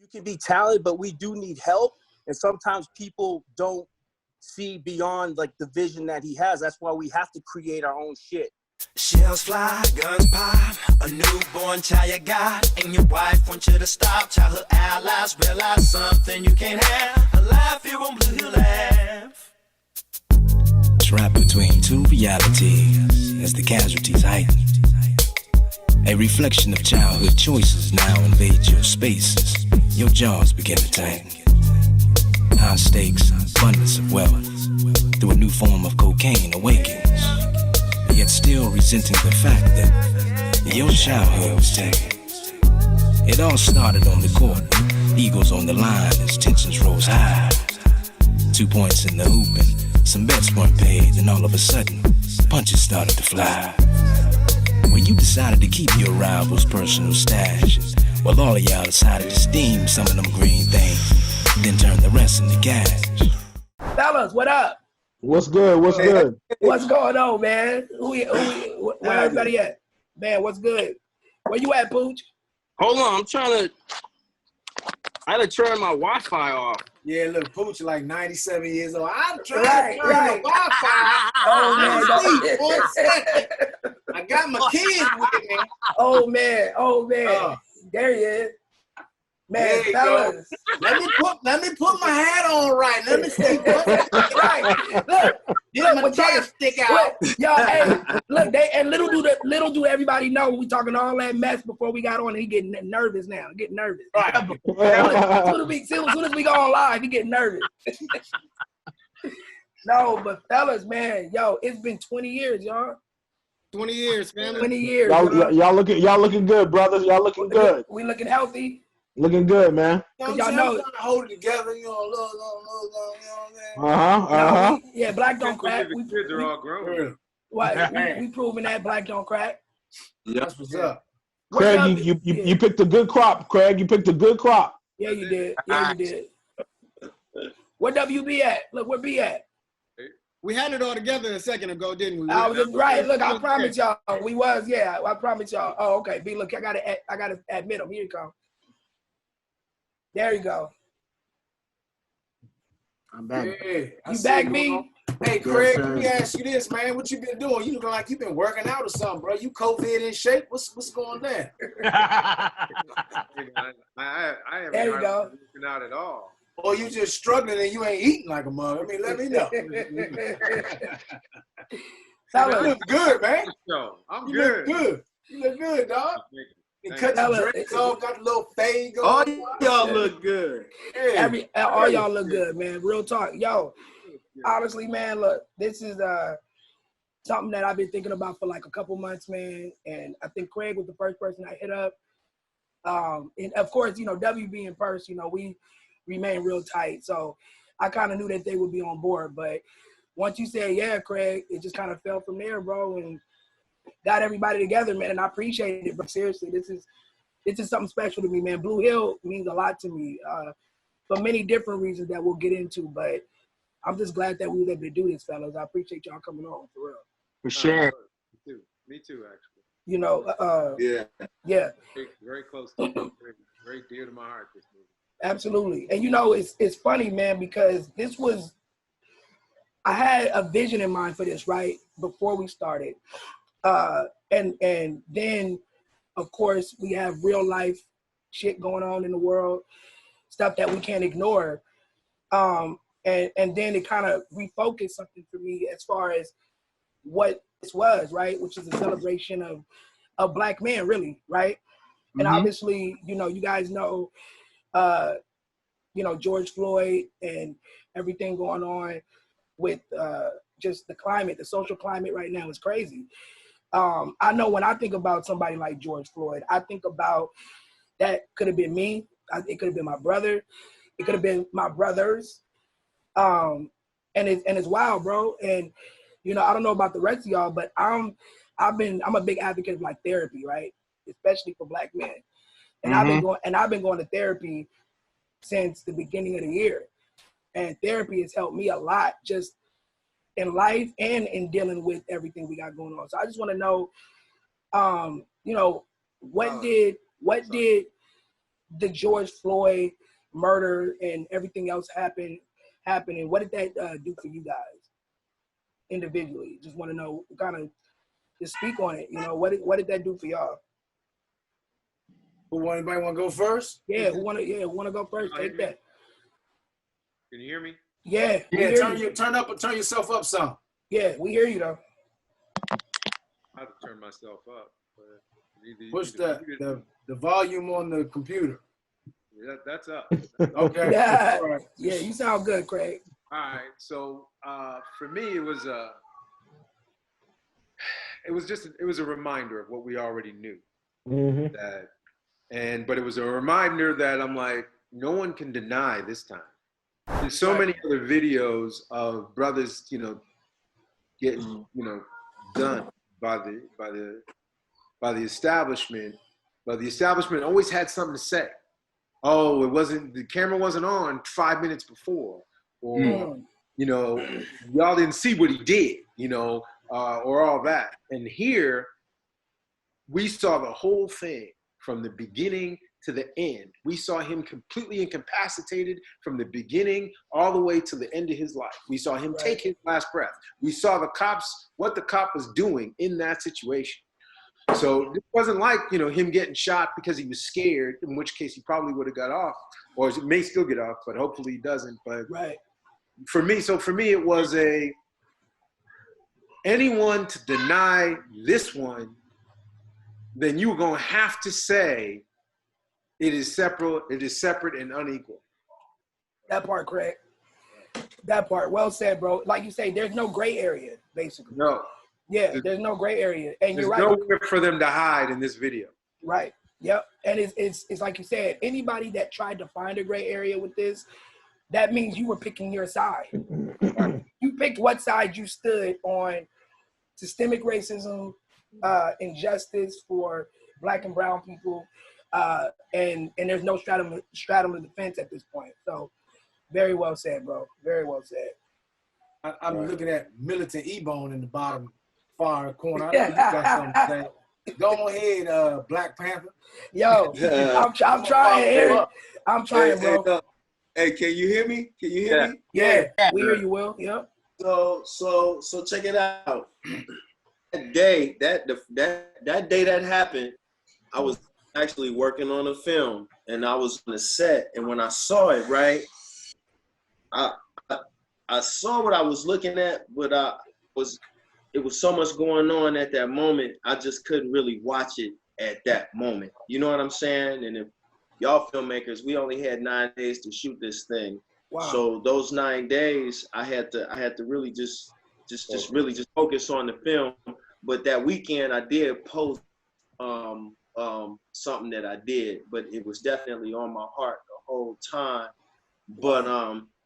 you can be talented, but we do need help. And sometimes people don't see beyond like the vision that he has. That's why we have to create our own shit. Shells fly, guns pop, a newborn child you got, and your wife wants you to stop. Childhood allies realize something you can't have. A life here on Blue Hill laugh. Trapped between two realities as the casualties heighten. A reflection of childhood choices now invade your spaces. Your jaws begin to tighten. High stakes, abundance of wealth, through a new form of cocaine awakens. Yet still resenting the fact that your childhood was taken. It all started on the court, eagles on the line as tensions rose high. 2 points in the hoop and some bets weren't paid, and all of a sudden, punches started to fly. When you decided to keep your rival's personal stash, while all of y'all decided to steam some of them green things, then turn the rest into cash. Fellas, what up? What's good? What's good? What's going on, man? Where everybody at? Man, what's good? Where you at, Pooch? Hold on, I had to turn my Wi-Fi off. Yeah, look, Pooch like 97 years old. I'm trying Right, to turn right. the Wi-Fi. Oh, man. I got my kids with me. Oh, man. There he is. Man, There you fellas. go. Let me put my hat on right. Let me see. Right. Look, my tail stick out. Y'all, hey, look, little do everybody know we talking all that mess before we got on, and he getting nervous now. Getting nervous. Right. As soon as we go on live, he getting nervous. No, but fellas, man, yo, it's been 20 years, y'all. 20 years, man. 20 years. Y'all looking good, brothers. Y'all looking good. We looking healthy. Looking good, man. Y'all know, I'm trying to hold it together, you know, look, you know what I'm saying? Yeah, black don't crack. The kids are all grown. What? We proving that black don't crack. That's what's up. Craig, you picked a good crop, Craig. You picked a good crop. Yeah, you did. Where WB at? Look, where B at? We had it all together a second ago, didn't we? I was just, right. Look, I promise y'all. We was, yeah. I promise y'all. Oh, okay. B, look, I gotta admit him. Here you go. There you go. I'm back. Hey, You back, B? Hey, Craig, let me ask you this, man. What you been doing? You looking like you been working out or something, bro. You COVID in shape? What's going on? I haven't There you go. working out at all. Or you just struggling and you ain't eating like a mug? I mean, let me know. You look good, man. So I'm You good. look good. You look good, dog. You cut Tell your us. dreads off, got a little fade All going. y'all look good. Yeah. All y'all look good, man. Real talk. Yo, honestly, man, look, this is something that I've been thinking about for like a couple months, man. And I think Craig was the first person I hit up. And of course, you know, WB and Purse, you know, we remain real tight. So I kind of knew that they would be on board. But once you said, yeah, Craig, it just kind of fell from there, bro. And got everybody together, man, and I appreciate it. But seriously, this is something special to me, man. Blue Hill means a lot to me for many different reasons that we'll get into. But I'm just glad that we were able to do this, fellas. I appreciate y'all coming on, for real. For sure. Me too, actually. You know, yeah. Very close to me. Very dear to my heart, this movie. Absolutely. And you know, it's funny, man, because I had a vision in mind for this, right, before we started. And then, of course, we have real life shit going on in the world, stuff that we can't ignore. And then it kind of refocused something for me as far as what this was, right, which is a celebration of Black men, really, right? Mm-hmm. And obviously, you know, you guys know, you know, George Floyd and everything going on with just the climate, the social climate right now is crazy. I know when I think about somebody like George Floyd, I think about that could have been me. It could have been my brother. It could have been my brothers. And it's wild, bro. And, you know, I don't know about the rest of y'all, but I'm a big advocate of like therapy, right? Especially for Black men. And I've been going to therapy since the beginning of the year. And therapy has helped me a lot, just in life and in dealing with everything we got going on. So I just want to know, you know, what did the George Floyd murder and everything else happening, what did that do for you guys individually? Just want to know, kind of just speak on it. You know, what did that do for y'all? Anybody want to go first? Yeah, who wanna go first? Take that. Can you hear me? Yeah, turn yourself up some. Yeah, we hear you though. I have to turn myself up. But Push the volume on the computer. Yeah, that's up. Okay. Yeah, All right. yeah, you sound good, Craig. All right. So for me, it was a reminder of what we already knew. But it was a reminder that I'm like, no one can deny this time. There's so many other videos of brothers, getting, done by the establishment, but the establishment always had something to say. Oh, the camera wasn't on 5 minutes before, or y'all didn't see what he did, or all that. And here, we saw the whole thing from the beginning to the end. We saw him completely incapacitated from the beginning all the way to the end of his life. We saw him take his last breath. We saw what the cop was doing in that situation. So it wasn't like, him getting shot because he was scared, in which case he probably would have got off, or he may still get off, but hopefully he doesn't. But for me, it was anyone to deny this one, then you're going to have to say it is separate and unequal. That part, Craig. That part. Well said, bro. Like you say, there's no gray area, basically. No. Yeah, there's no gray area. And you're right. There's nowhere for them to hide in this video. Right. Yep. And it's like you said, anybody that tried to find a gray area with this, that means you were picking your side. You picked what side you stood on: systemic racism, injustice for Black and brown people, and there's no stratum of defense at this point. So very well said, bro. Very well said. I'm looking at Militant E-Bone in the bottom far corner. I know you got something to say. Go ahead, Black Panther. Yo, I'm trying, Eric. I'm trying, bro. Hey, can you hear me? Can you hear me? Yeah, we hear you, Will. Yep. So check it out. That day that happened, I was actually working on a film, and I was on the set. And when I saw it, right, I saw what I was looking at, but it was so much going on at that moment. I just couldn't really watch it at that moment. You know what I'm saying? And if y'all filmmakers, we only had 9 days to shoot this thing. Wow. So those 9 days, I had to really just focus on the film. But that weekend, I did post something that I did, but it was definitely on my heart the whole time. But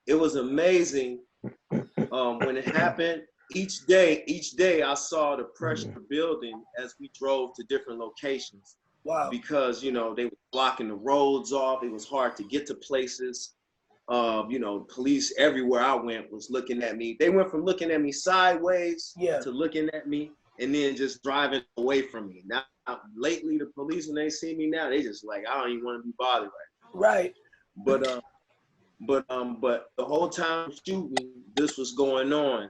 it was amazing when it happened. Each day I saw the pressure building as we drove to different locations. Wow. Because, they were blocking the roads off. It was hard to get to places. Police everywhere I went was looking at me. They went from looking at me sideways to looking at me and then just driving away from me. Now, lately, the police, when they see me now, they just like, I don't even want to be bothered right. But the whole time shooting, this was going on.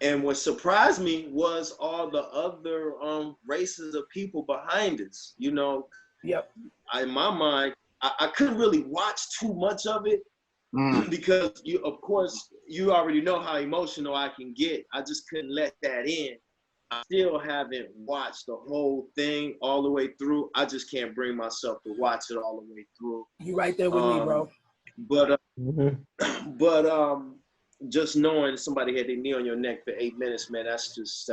And what surprised me was all the other races of people behind us. Yep. In my mind, I couldn't really watch too much of it because of course, you already know how emotional I can get. I just couldn't let that in. I still haven't watched the whole thing all the way through. I just can't bring myself to watch it all the way through. You right there with me, bro. But just knowing somebody had their knee on your neck for 8 minutes, man, that's just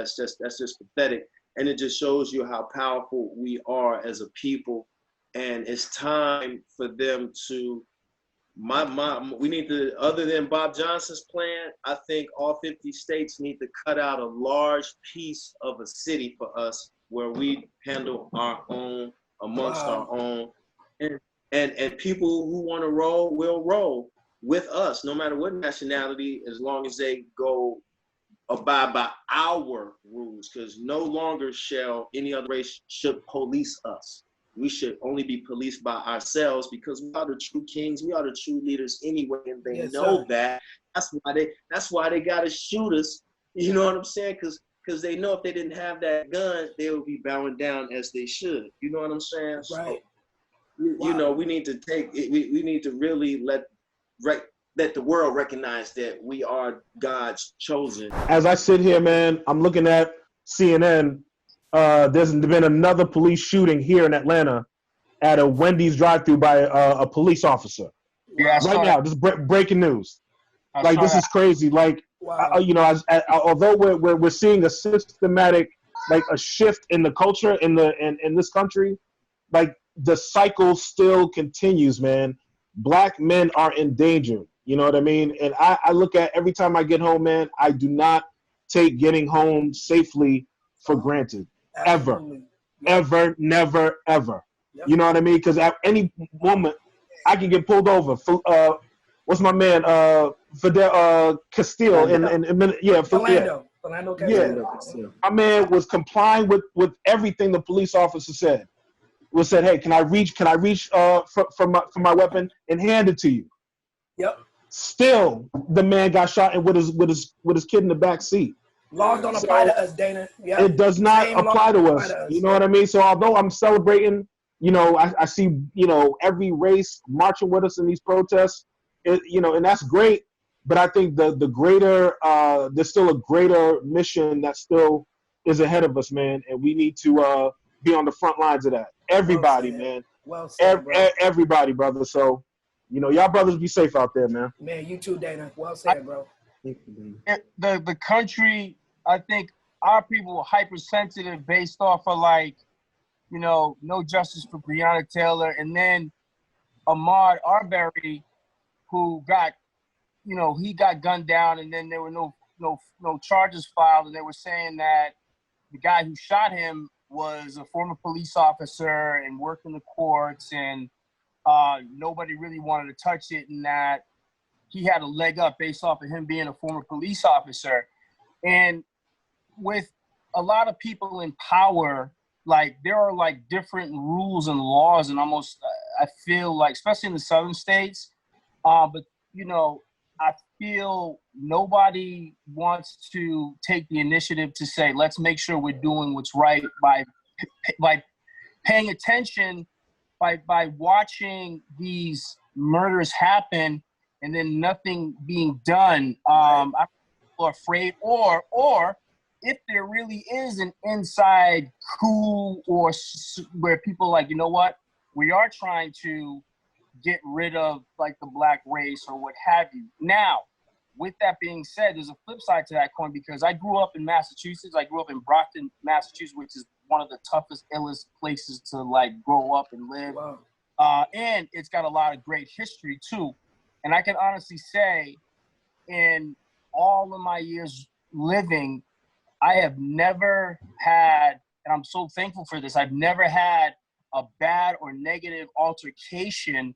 pathetic. And it just shows you how powerful we are as a people. And it's time for them to, we need to, other than Bob Johnson's plan, I think all 50 states need to cut out a large piece of a city for us where we handle our own amongst our own. And people who want to roll will roll with us, no matter what nationality, as long as they go abide by our rules, because no longer shall any other race should police us. we should only be policed by ourselves, because we are the true kings, we are the true leaders anyway, and they know that. That's why they gotta shoot us. You know what I'm saying? Because they know if they didn't have that gun, they would be bowing down as they should. You know what I'm saying? Right. So, you know, we need to take it. We need to really let the world recognize that we are God's chosen. As I sit here, man, I'm looking at CNN. There's been another police shooting here in Atlanta at a Wendy's drive-thru by a police officer. Yeah, right now, just breaking news. Like, this is crazy. Like, you know, although we're seeing a systematic, like, a shift in the culture in this country, like, the cycle still continues, man. Black men are in danger. You know what I mean? And I look at every time I get home, man, I do not take getting home safely for granted. Absolutely. Ever, never, ever. Yep. You know what I mean? Because at any moment, I can get pulled over. What's my man? Fidel Castillo. Philando Castillo. My man was complying with everything the police officer said. Was said, hey, can I reach for my weapon and hand it to you? Yep. Still, the man got shot with his kid in the back seat. Laws don't apply to us, Dana. Yep. It does not apply to us. You know what I mean? So although I'm celebrating, you know, I see, you know, every race marching with us in these protests, you know, and that's great. But I think the greater, there's still a greater mission that still is ahead of us, man. And we need to be on the front lines of that. Everybody, man. Well said, everybody, brother. So, you know, y'all brothers be safe out there, man. Man, you too, Dana. Well said, bro. The country, I think our people were hypersensitive based off of, like, you know, no justice for Breonna Taylor, and then Ahmaud Arbery, who got, you know, he got gunned down, and then there were no charges filed, and they were saying that the guy who shot him was a former police officer and worked in the courts, and nobody really wanted to touch it, and that he had a leg up based off of him being a former police officer. And with a lot of people in power, like, there are, like, different rules and laws, and almost, I feel like, especially in the southern states, but, you know, I feel nobody wants to take the initiative to say, let's make sure we're doing what's right by paying attention, by watching these murders happen and then nothing being done. I'm afraid, or if there really is an inside coup, or where people like, you know what, we are trying to get rid of, like, the black race or what have you. Now, with that being said, there's a flip side to that coin, because I grew up in Massachusetts. I grew up in Brockton, Massachusetts, which is one of the toughest, illest places to, like, grow up and live. Wow. And it's got a lot of great history too. And I can honestly say, in all of my years living, I have never had, and I'm so thankful for this, I've never had a bad or negative altercation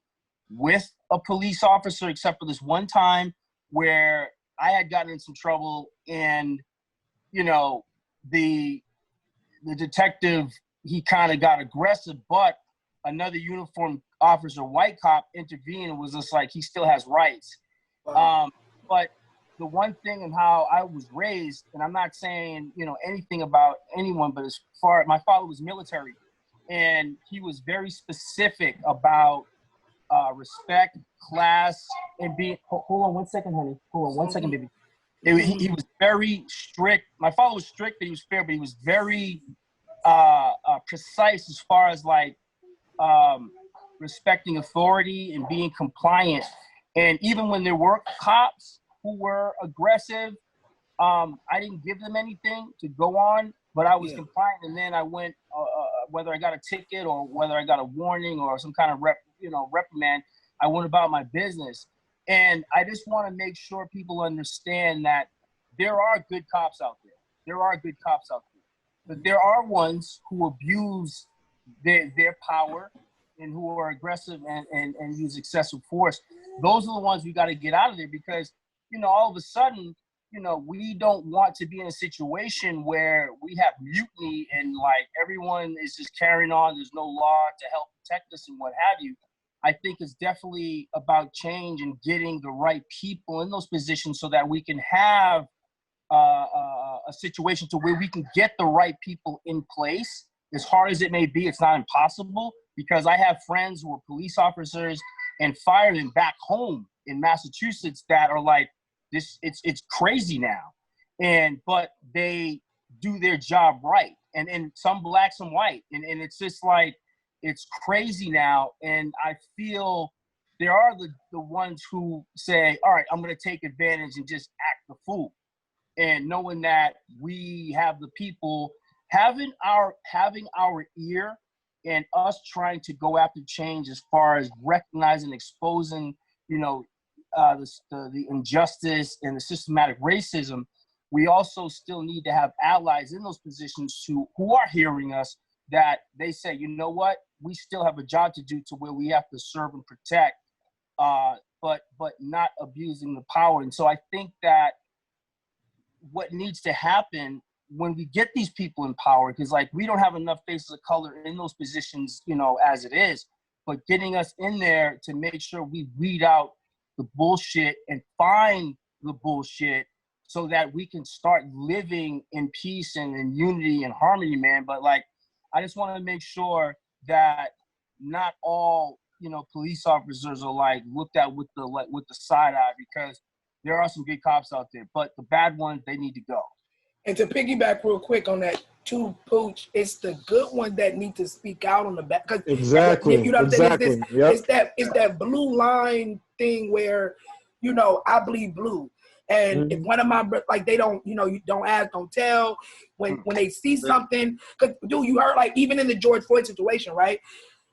with a police officer, except for this one time where I had gotten in some trouble, and, you know, the detective, he kind of got aggressive, but another uniformed officer, white cop, intervened and was just like, he still has rights. Wow. But the one thing and how I was raised, and I'm not saying, you know, anything about anyone, but as far, my father was military, and he was very specific about respect, class, and being. Hold on 1 second, honey. Hold on 1 second, baby. He was very strict. My father was strict, but he was fair. But he was very precise as far as, like, respecting authority and being compliant. And even when there were cops who were aggressive, I didn't give them anything to go on, but I was compliant. And then I went, whether I got a ticket or whether I got a warning or some kind of reprimand, I went about my business. And I just want to make sure people understand that there are good cops out there. There are good cops out there. But there are ones who abuse their power and who are aggressive and use excessive force. Those are the ones we got to get out of there, because, you know, all of a sudden, you know, we don't want to be in a situation where we have mutiny and like everyone is just carrying on. There's no law to help protect us and what have you. I think it's definitely about change and getting the right people in those positions so that we can have a situation to where we can get the right people in place. As hard as it may be, it's not impossible, because I have friends who are police officers and firemen back home in Massachusetts that are like, this, it's crazy now. But they do their job right. And some black, some white. And it's just like, it's crazy now. And I feel there are the ones who say, all right, I'm going to take advantage and just act the fool. And knowing that we have the people having our ear and us trying to go after change as far as recognizing, exposing, you know, the injustice and the systematic racism, we also still need to have allies in those positions who are hearing us, that they say, you know what, we still have a job to do to where we have to serve and protect, but not abusing the power. And so I think that what needs to happen when we get these people in power, because like we don't have enough faces of color in those positions, you know, as it is, but getting us in there to make sure we weed out the bullshit and find the bullshit so that we can start living in peace and in unity and harmony, man. But like, I just want to make sure that not all, you know, police officers are like looked at with the side eye, because there are some good cops out there, but the bad ones, they need to go. And to piggyback real quick on that too, Pooch, it's the good ones that need to speak out on the back. Exactly. You know what I'm saying? Yep. It's that blue line thing where, you know, I bleed blue. And if one of my, like, they don't, you know, you don't ask, don't tell. When they see something, because, dude, you heard, like, even in the George Floyd situation, right?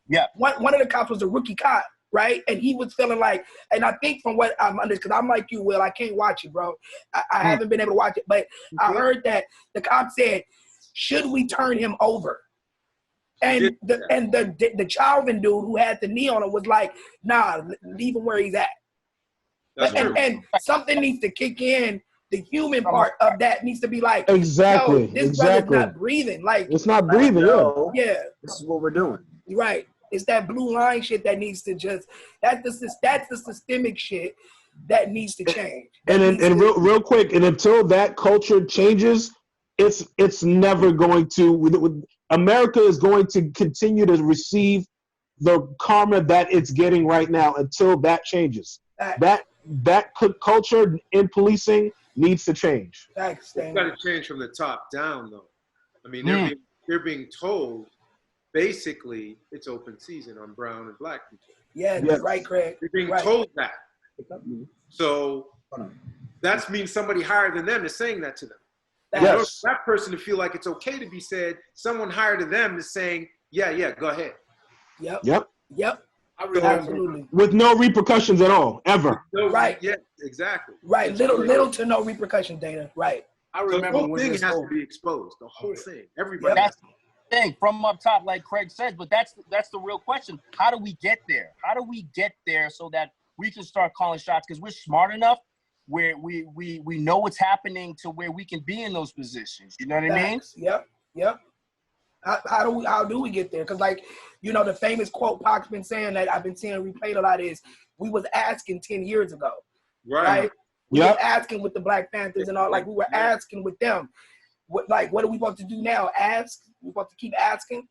Yeah. One of the cops was a rookie cop, right? And he was feeling like, and I think from what I'm under, because I'm like you, Will, I can't watch it, bro. I haven't been able to watch it, but I heard that the cop said, should we turn him over? And the Chauvin dude who had the knee on him was like, nah, leave him where he's at. And something needs to kick in. The human part of that needs to be like, exactly, yo, this brother's not breathing. Like, it's not breathing. Yeah, this is what we're doing. Right. It's that blue line shit that needs to just, that's the systemic shit that needs to change. Real quick, and until that culture changes, it's never going to. America is going to continue to receive the karma that it's getting right now until that changes. That culture in policing needs to change. It's got to change from the top down, though. I mean, they're being told basically it's open season on brown and black people. Yeah, yes. Right, Craig. They're being told that. So that means somebody higher than them is saying that to them. Yes. That person to feel like it's okay to be said, someone higher than them is saying, yeah, go ahead. Yep. Absolutely. With no repercussions at all, ever. Right. Yeah, exactly. Right. Little to no repercussion, Dana. Right. I remember the whole thing has to be exposed. The whole thing. Everybody. That's the thing from up top, like Craig says, but that's the real question. How do we get there? How do we get there so that we can start calling shots? Because we're smart enough where we know what's happening to where we can be in those positions. You know what I mean? Yep. How do we get there? Because, like, you know, the famous quote Pac's been saying that I've been seeing replayed a lot is, we was asking 10 years ago. Right? We were asking with the Black Panthers and all, like, we were asking with them. What are we supposed to do now? Ask? We supposed to keep asking?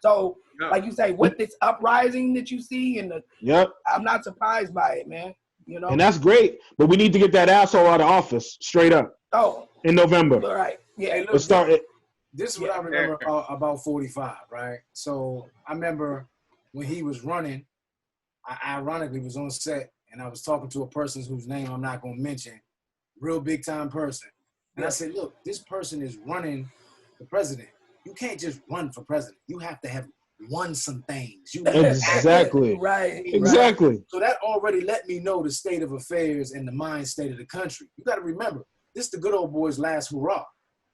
So, like you say, with this uprising that you see, and I'm not surprised by it, man. You know? And that's great, but we need to get that asshole out of office, straight up. In November. All right. Yeah. Hey, look, let's start it. This is what I remember about 45, right? So I remember when he was running, I ironically was on set and I was talking to a person whose name I'm not going to mention, real big time person. And I said, look, this person is running the president. You can't just run for president. You have to have won some things. Exactly. Right. Exactly. So that already let me know the state of affairs and the mind state of the country. You got to remember, this is the good old boys' last hurrah.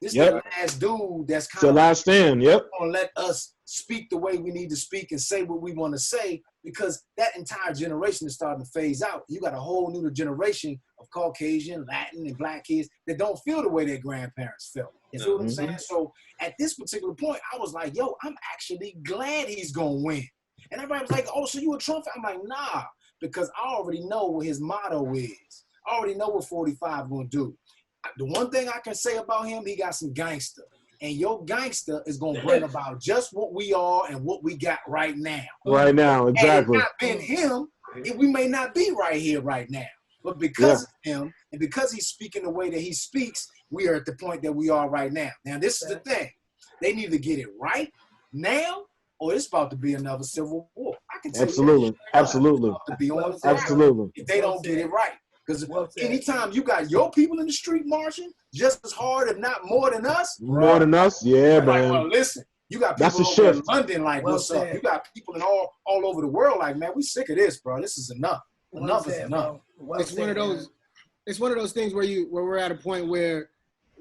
This is the last dude that's kind of last stand. Gonna let us speak the way we need to speak and say what we want to say, because that entire generation is starting to phase out. You got a whole new generation of of Caucasian, Latin, and Black kids that don't feel the way their grandparents felt. You see what I'm saying? So at this particular point, I was like, yo, I'm actually glad he's going to win. And everybody was like, oh, so you a Trump fan? I'm like, nah, because I already know what his motto is. I already know what 45 going to do. The one thing I can say about him, he got some gangster. And your gangster is going to bring about just what we are and what we got right now. Right now, exactly. And if not been him, we may not be right here right now. But because of him and because he's speaking the way that he speaks, we are at the point that we are right now. Now, this is the thing. They need to get it right now or it's about to be another civil war. I can tell absolutely. you Absolutely. to be on Absolutely. if they don't get it right. Because anytime you got your people in the street marching just as hard, if not more than us. More than us? Yeah, man. Like, well, listen, you got people over in London like, what's up? You got people in all over the world like, man, we sick of this, bro. This is enough. Enough is enough. It's one of those things where we're at a point where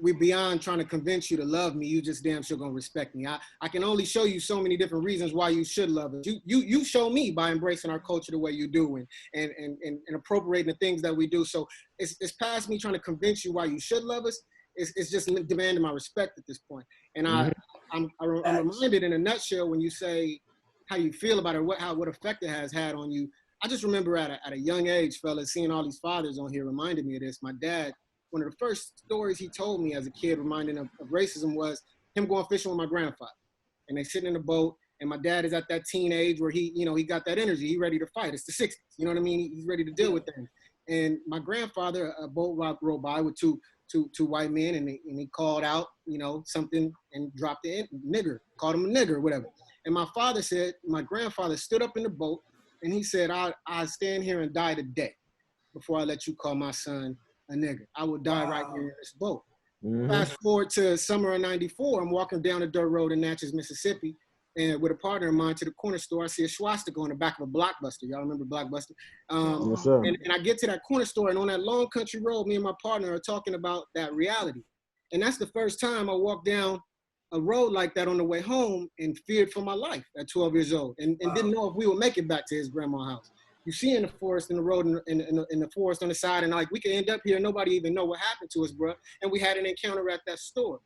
we're beyond trying to convince you to love me. You just damn sure gonna respect me. I can only show you so many different reasons why you should love us. You show me by embracing our culture the way you do and appropriating the things that we do. So it's past me trying to convince you why you should love us. It's just demanding my respect at this point. And I'm reminded in a nutshell when you say how you feel about it, what effect it has had on you. I just remember at a young age, fellas, seeing all these fathers on here reminded me of this. My dad, one of the first stories he told me as a kid reminding of racism was him going fishing with my grandfather. And they sitting in a boat, and my dad is at that teen age where he got that energy. He ready to fight. It's the 60s. You know what I mean? He's ready to deal with things. And my grandfather, a boat rode by with two white men, and he called out, something and dropped it in, nigger, called him a nigger, whatever. And my father said, my grandfather stood up in the boat, and he said, I stand here and die today before I let you call my son a nigger. I would die right here in this boat. Fast forward to summer of '94, I'm walking down a dirt road in Natchez, Mississippi, and with a partner of mine to the corner store, I see a swastika on the back of a Blockbuster. Y'all remember Blockbuster? Yes, sir. And I get to that corner store, and on that long country road, me and my partner are talking about that reality. And that's the first time I walked down a road like that on the way home and feared for my life at 12 years old and didn't know if we would make it back to his grandma's house. You see in the forest, in the road, in the forest on the side, and like we could end up here, nobody even know what happened to us, bro. And we had an encounter at that store.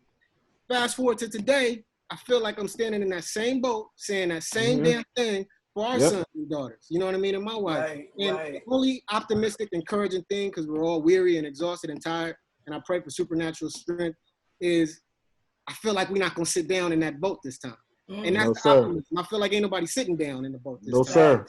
Fast forward to today, I feel like I'm standing in that same boat, saying that same damn thing for our sons and daughters. You know what I mean? And my wife. The only optimistic, encouraging thing, because we're all weary and exhausted and tired, and I pray for supernatural strength, is I feel like we're not gonna sit down in that boat this time. And that's the optimism. I feel like ain't nobody sitting down in the boat this time.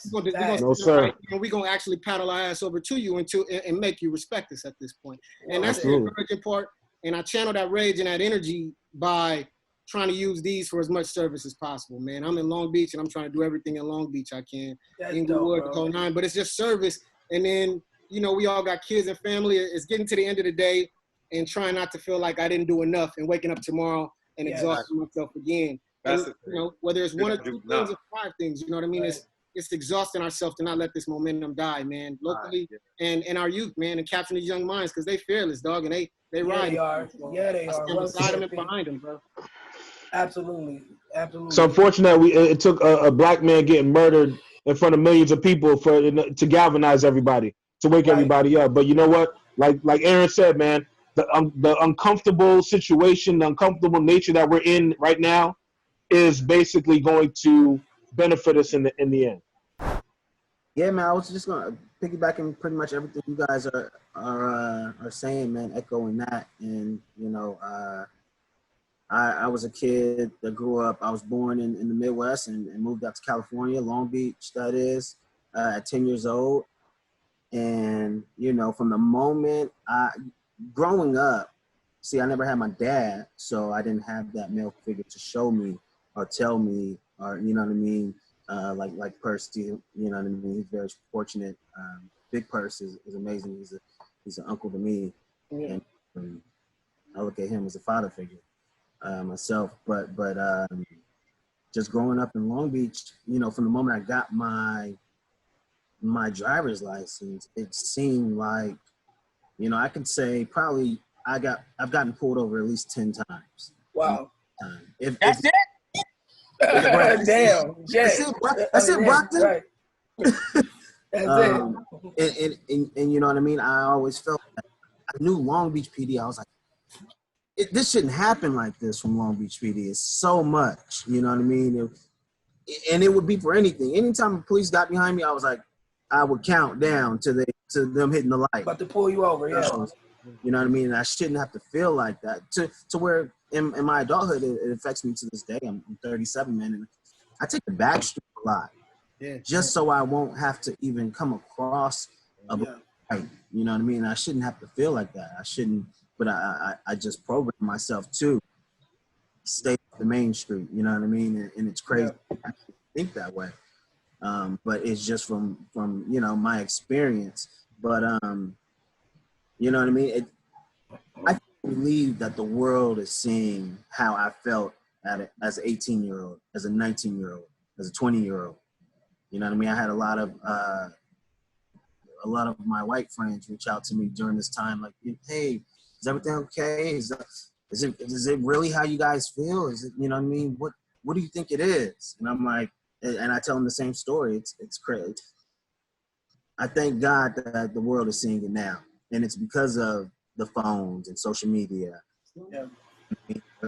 No, sir. We're gonna actually paddle our ass over to you and make you respect us at this point. And that's the encouraging part. And I channel that rage and that energy by trying to use these for as much service as possible, man. I'm in Long Beach and I'm trying to do everything in Long Beach I can. Inglewood, the Code 9, but it's just service. And then, we all got kids and family. It's getting to the end of the day and trying not to feel like I didn't do enough and waking up tomorrow and exhausting myself again. And, whether it's one or two things or five things, you know what I mean? It's exhausting ourselves to not let this momentum die, man. Locally and our youth, man, and capturing these young minds because they fearless, dog, and they ride. They are. Yeah, they are. Beside them and behind them, bro. Absolutely. It's unfortunate it took a black man getting murdered in front of millions of people to galvanize everybody, to wake everybody up. But you know what? Like Aaron said, man, the uncomfortable situation, the uncomfortable nature that we're in right now is basically going to benefit us in the end. Yeah, man, I was just gonna piggyback on pretty much everything you guys are saying, man, echoing that. And I was a kid that grew up. I was born in the Midwest and moved out to California, Long Beach, that is, at 10 years old. And from the moment growing up, see, I never had my dad, so I didn't have that male figure to show me or tell me, or you know what I mean, like Percy, you know what I mean. He's very fortunate. Big Purse is amazing. He's an uncle to me, and I look at him as a father figure myself. But just growing up in Long Beach, from the moment I got my driver's license, it seemed like, I could say probably I've gotten pulled over at least 10 times. Wow. That's it? Damn. That's it, Brockton. Right. That's and you know what I mean? I always felt that I knew Long Beach PD. I was like, this shouldn't happen like this from Long Beach PD. It's so much, you know what I mean? And it would be for anything. Anytime the police got behind me, I was like, I would count down to them hitting the light. About to pull you over, yeah. You know what I mean? And I shouldn't have to feel like that. To where in my adulthood, it affects me to this day. I'm 37, man, and I take the back street a lot. Yeah. Just so I won't have to even come across a fight. You know what I mean? I shouldn't have to feel like that. I shouldn't, but I just program myself to stay off the main street. You know what I mean? And it's crazy I think that way. But it's just from you know, my experience. But you know what I mean? I believe that the world is seeing how I felt at it as an 18-year-old, as a 19-year-old, as a 20-year-old. You know what I mean? I had a lot of my white friends reach out to me during this time, like, hey, is everything okay? Is it really how you guys feel? Is it, you know what I mean? What do you think it is? And I'm like, and I tell them the same story. It's crazy. I thank God that the world is seeing it now, and it's because of the phones and social media. Yeah.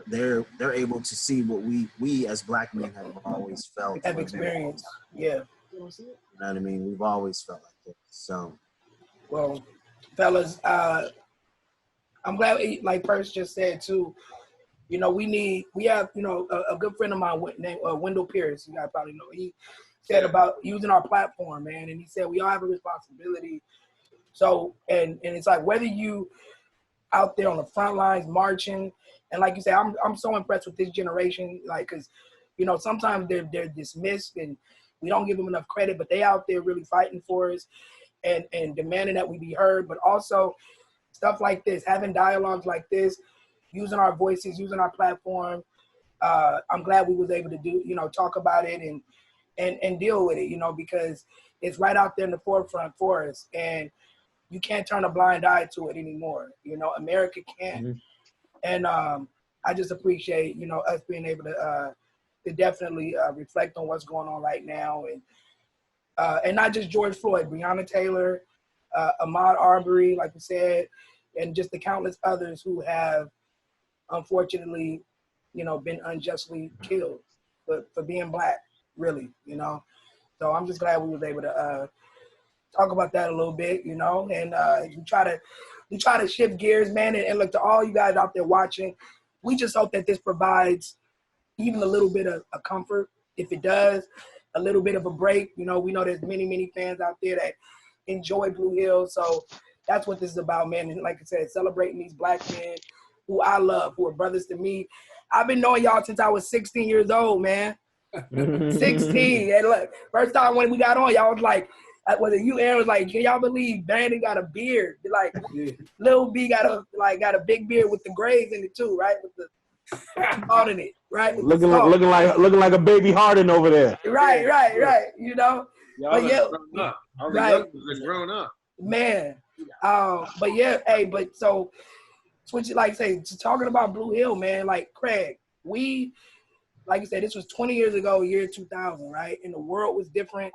They're able to see what we as Black men have always felt. Have experienced. Yeah. You know what I mean? We've always felt like this. So, well, fellas, I'm glad, like Perce just said too, you know, we have, you know, a good friend of mine named Wendell Pierce, you guys probably know. He said about using our platform, man, and he said we all have a responsibility. So, and it's like whether you out there on the front lines marching, and like you said, I'm so impressed with this generation, like, because, you know, sometimes they're dismissed and we don't give them enough credit, but they out there really fighting for us and demanding that we be heard, but also stuff like this, having dialogues like this, using our voices, using our platform. I'm glad we was able to do, you know, talk about it and deal with it, you know, because it's right out there in the forefront for us, and you can't turn a blind eye to it anymore. You know, America can't. Mm-hmm. And I just appreciate, you know, us being able to definitely reflect on what's going on right now, and not just George Floyd, Breonna Taylor, Ahmaud Arbery, like we said, and just the countless others who have, unfortunately, you know, been unjustly killed for being Black, really, you know. So I'm just glad we was able to talk about that a little bit, you know, and we try to shift gears, man, and look, to all you guys out there watching, we just hope that this provides even a little bit of a comfort. If it does, a little bit of a break. You know, we know there's many fans out there that enjoy Blue Hill, so that's what this is about, man. And like I said, celebrating these Black men who I love, who are brothers to me. I've been knowing y'all since I was 16 years old, man. 16. And look, first time when we got on, y'all was like, was it you, Aaron, was like, can y'all believe Brandon got a beard? Like, Lil B got a big beard with the grays in it too, right? With the salt in it, right? Looking like a baby Harden over there. Right. You know, y'all grown up. All the youngsters are grown up, man. But yeah, hey, but so switch it, like say, talking about Blue Hill, man. Like Craig, like you said, this was 20 years ago, year 2000, right? And the world was different.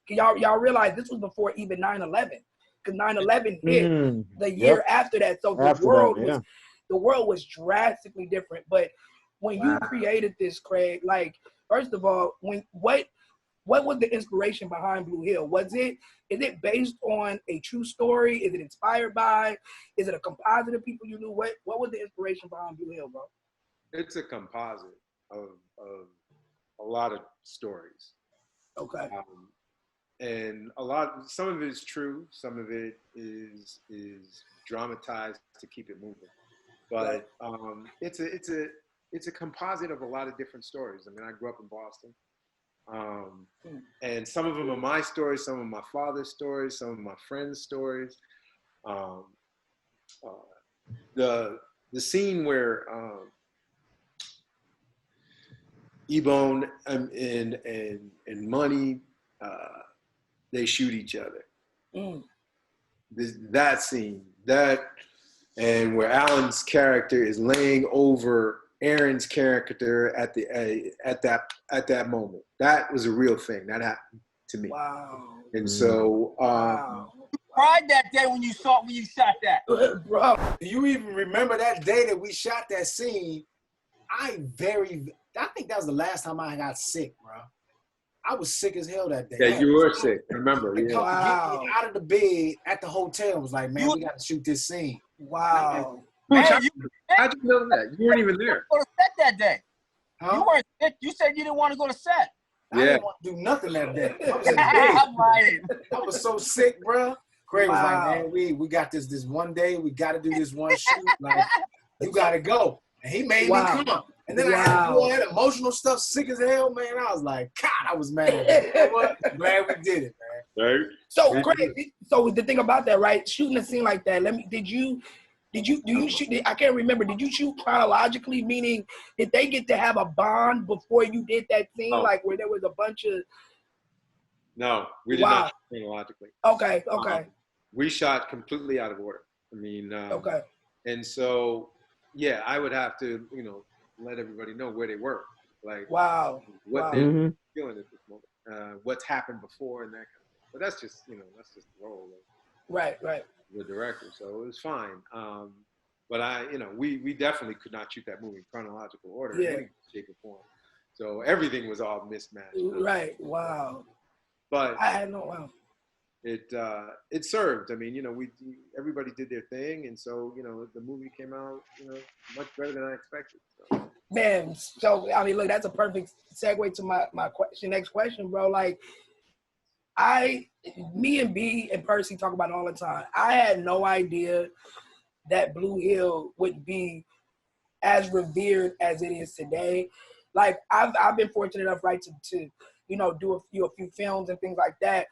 Y'all realize this was before even 9/11, because 9/11 hit the year after that. So the world was drastically different. But when you created this, Craig, like, first of all, what was the inspiration behind Blue Hill? Is it based on a true story? Is it inspired by? Is it a composite of people you knew? What was the inspiration behind Blue Hill, bro? It's a composite of a lot of stories. Okay. And some of it is true, some of it is dramatized to keep it moving. But it's a composite of a lot of different stories. I mean, I grew up in Boston, and some of them are my stories, some of my father's stories, some of my friends' stories. The scene where Ebone and Money, they shoot each other. That scene, and where Alan's character is laying over Aaron's character at that moment. That was a real thing. That happened to me. Wow. And so, You cried that day when you shot that. Bro, do you even remember that day that we shot that scene? I think that was the last time I got sick, bro. I was sick as hell that day. yeah, you were sick. I remember. Yeah. Get me out of the bed at the hotel. Was like, man, we got to shoot this scene. Wow. Man, How'd you know that? You weren't even there. Go to set that day. Huh? You weren't sick. You said you didn't want to go to set. I didn't want to do nothing that day. I was in bed. I'm lying. I was so sick, bro. Craig was Wow. like, man, we got this one day. We got to do this one shoot. Like, you got to go. And he made me come. And then I had to do all that emotional stuff, sick as hell, man. I was like, God, I was mad. You know what? Glad we did it, man. Right. So, Craig, so the thing about that, right? Shooting a scene like that, did you shoot, I can't remember, did you shoot chronologically, meaning did they get to have a bond before you did that scene, like where there was a bunch of... No, we did not shoot chronologically. Okay. We shot completely out of order. I mean, Okay. And so, yeah, I would have to, let everybody know where they were. Like, Wow. what they're feeling at this moment, what's happened before and that kind of thing. But that's just, that's just the role of Right. the director. So it was fine. But we definitely could not shoot that movie in chronological order in any shape or form. So everything was all mismatched. Right. Wow. But I had no, wow. It served. I mean, everybody did their thing, and so the movie came out, much better than I expected. So. Man, so I mean, look, that's a perfect segue to my next question, bro. Like, me and B and Percy talk about it all the time. I had no idea that Blue Hill would be as revered as it is today. Like, I've been fortunate enough, right, to do a few films and things like that.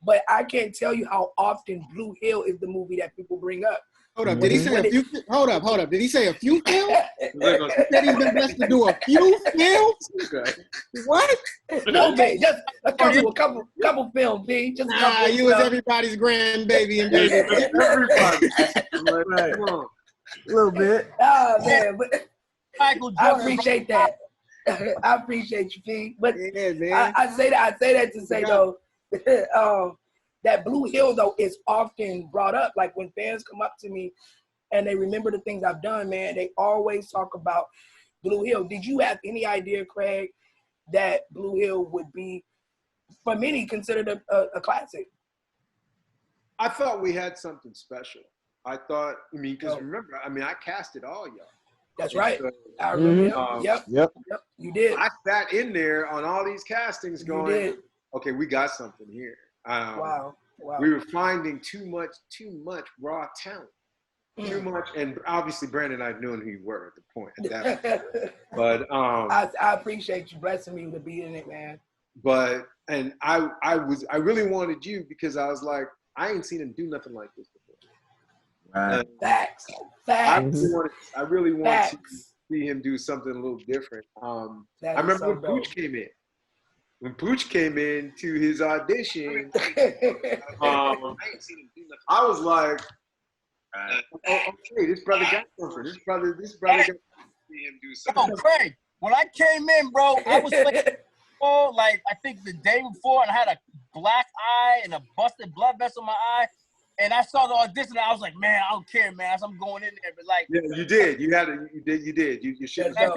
But I can't tell you how often Blue Hill is the movie that people bring up. Hold up, did he say a few? Hold up. Did he say a few films? He said he's been blessed to do a few films. Okay. What? No, man, just a couple films, B. Just a couple. You was everybody's grandbaby and baby. Everybody. Right. Come on. A little bit. Oh man, but Michael I Jordan. appreciate that. I appreciate you, B. But Yeah, man. I say that to say though, that Blue Hill though is often brought up. Like when fans come up to me and they remember the things I've done, man, they always talk about Blue Hill. Did you have any idea, Craig, that Blue Hill would be, for many, considered a classic? I thought we had something special. Because remember, I casted all y'all. That's right. So, I remember. Yep. You did. I sat in there on all these castings going, You did. okay, we got something here. Wow. We were finding too much raw talent. Too much, and obviously Brandon and I knew who you were at the point. At that point. But I appreciate you blessing me to be in it, man. But I really wanted you because I was like, I ain't seen him do nothing like this before. Right. Facts. I really want to see him do something a little different. I remember when Pooch came in. When Pooch came in to his audition, I was like, okay, this brother got something. This brother got to see him do something. Yo, Craig, when I came in, bro, I was like, I think the day before, and I had a black eye and a busted blood vessel in my eye. And I saw the audition, and I was like, man, I don't care, man. I'm going in there. But like, yeah, you did. You did. You should have.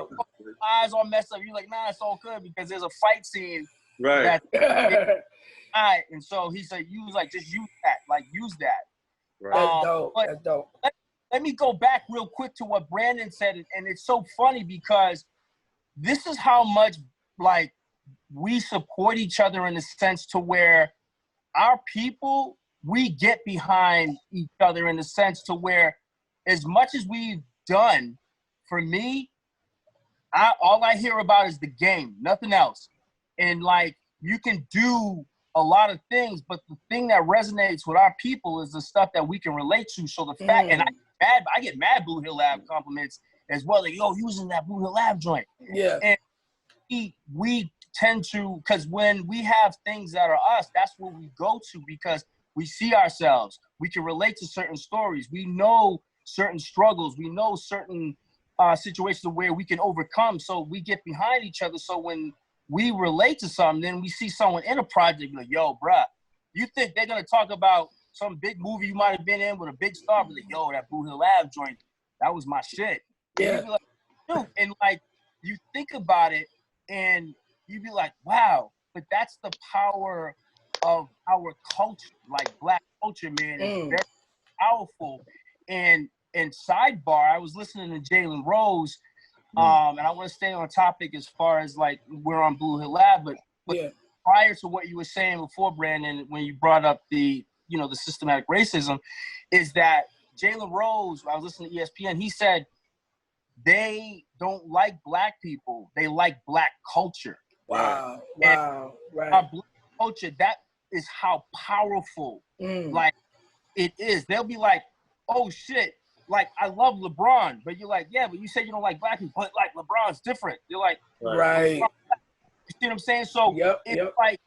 Eyes all messed up. You're like, nah, it's all good because there's a fight scene. Right. And so he said, just use that. Like, use that. Right. That's dope. Let me go back real quick to what Brandon said. And it's so funny because this is how much, like, we support each other in the sense to where our people, we get behind each other in the sense to where as much as we've done, for me, all I hear about is the game, nothing else. And like, you can do a lot of things, but the thing that resonates with our people is the stuff that we can relate to. So the fact, and I get mad Blue Hill Lab compliments as well. Like, yo, using that Blue Hill Lab joint. Yeah. And we tend to, because when we have things that are us, that's where we go to because we see ourselves. We can relate to certain stories. We know certain struggles. We know certain situations where we can overcome. So we get behind each other. So when we relate to something, then we see someone in a project like, yo, bruh, you think they're gonna talk about some big movie you might have been in with a big star, but like, yo, that Blue Hill Ave joint, that was my shit. And you'd be like, dude, and like you think about it and you'd be like, wow, but that's the power of our culture, like Black culture, man. It's very powerful. And sidebar, I was listening to Jalen Rose, and I want to stay on topic as far as like we're on Blue Hill Ave, but prior to what you were saying before, Brandon, when you brought up the systematic racism, is that Jalen Rose, I was listening to ESPN, he said they don't like Black people, they like Black culture. Wow. And Right. our Black culture, that is how powerful like it is. They'll be like, oh shit, like I love LeBron, but you're like, yeah, but you said you don't like Black people, but like LeBron's different. You're like, right. You see what I'm saying? So it's like,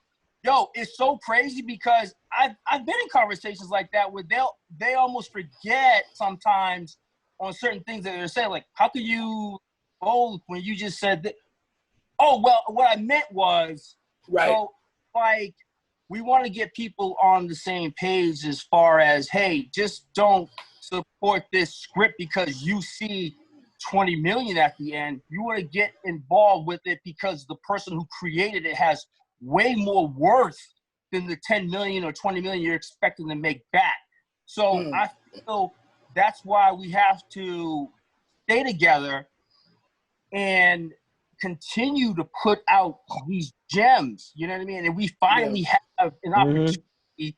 yo, it's so crazy because I've been in conversations like that where they almost forget sometimes on certain things that they're saying. Like, how could you both when you just said that? Oh, well, what I meant was, so like, we want to get people on the same page as far as, hey, just don't support this script because you see 20 million at the end. You want to get involved with it because the person who created it has way more worth than the 10 million or 20 million you're expecting to make back. So I feel that's why we have to stay together and continue to put out these gems, you know what I mean? And we finally have an opportunity